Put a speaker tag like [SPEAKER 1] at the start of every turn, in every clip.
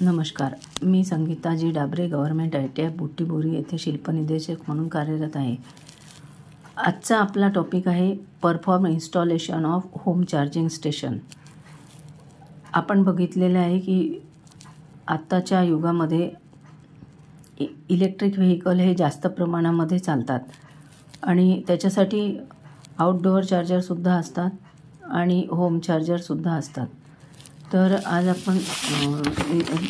[SPEAKER 1] नमस्कार, मी संगीता जी Dabre government ITI Butibori येथे शिल्पनिदेशक म्हणून कार्यरत आहे. आजचा आपला टॉपिक आहे perform installation of home charging station. आपण बघितलेलं आहे की आत्ताच्या युगामध्ये इलेक्ट्रिक व्हेकल हे जास्त प्रमाणामध्ये चालतात आणि त्याच्यासाठी आउटडोअर चार्जरसुद्धा असतात आणि होम चार्जरसुद्धा असतात. तर आज आपण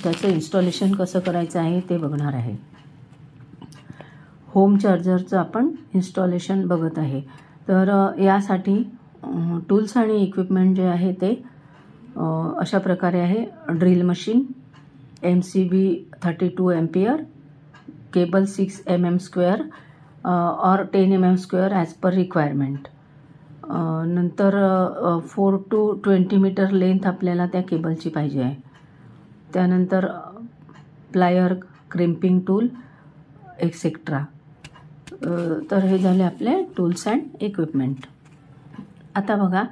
[SPEAKER 1] त्याचं इन्स्टॉलेशन कसं करायचं आहे ते बघणार आहे. होम चार्जरचं आपण इन्स्टॉलेशन बघत आहे. तर यासाठी टूल्स आणि इक्विपमेंट जे आहे ते अशा प्रकारे आहे. Drill machine, MCB 32 ampere, cable 6 mm square और 10 mm square as per requirement. नंतर 4 to 20 मीटर लेंथ आपल्याला त्या केबलची पाहिजे आहे. त्यानंतर प्लायर, क्रिम्पिंग टूल एक्सेट्रा. तर हे झाले आपले टूल्स अँड इक्विपमेंट. आता बघा,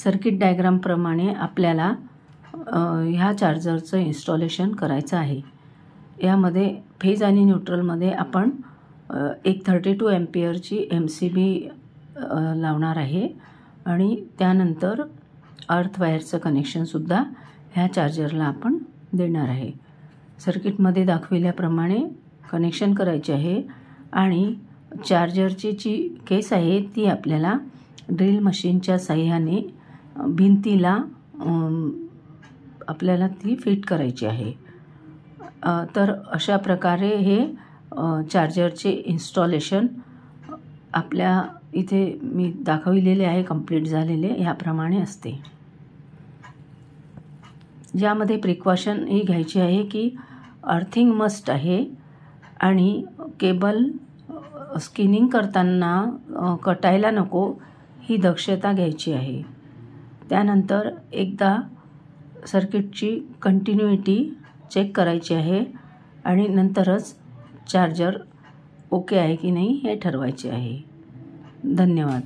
[SPEAKER 1] सर्किट डायग्रामप्रमाणे आपल्याला ह्या चार्जरचं इन्स्टॉलेशन करायचं आहे. यामध्ये फेज आणि न्यूट्रलमध्ये आपण एक 32 एम्पियरची MCB लावणार आहे आणि त्यानंतर अर्थ वायरचं कनेक्शनसुद्धा ह्या चार्जरला आपण देणार आहे. सर्किटमध्ये दाखविल्याप्रमाणे कनेक्शन करायचे आहे आणि चार्जरची जी केस आहे ती आपल्याला ड्रिल मशीनच्या साहाय्याने भिंतीला आपल्याला ती फिट करायची आहे. तर अशा प्रकारे हे चार्जरचे इन्स्टॉलेशन आपल्या इथे मी दाखविलेले आहे, कंप्लीट झालेले ह्याप्रमाणे असते. ज्यामध्ये प्रिकॉशन ही घ्यायची आहे की अर्थिंग मस्ट आहे आणि केबल स्किनिंग करताना कटायला नको ही दक्षता घ्यायची आहे. त्यानंतर एकदा सर्किटची कंटिन्युइटी चेक करायची आहे आणि नंतरच चार्जर ओके आहे की नाही हे ठरवायचे आहे. धन्यवाद.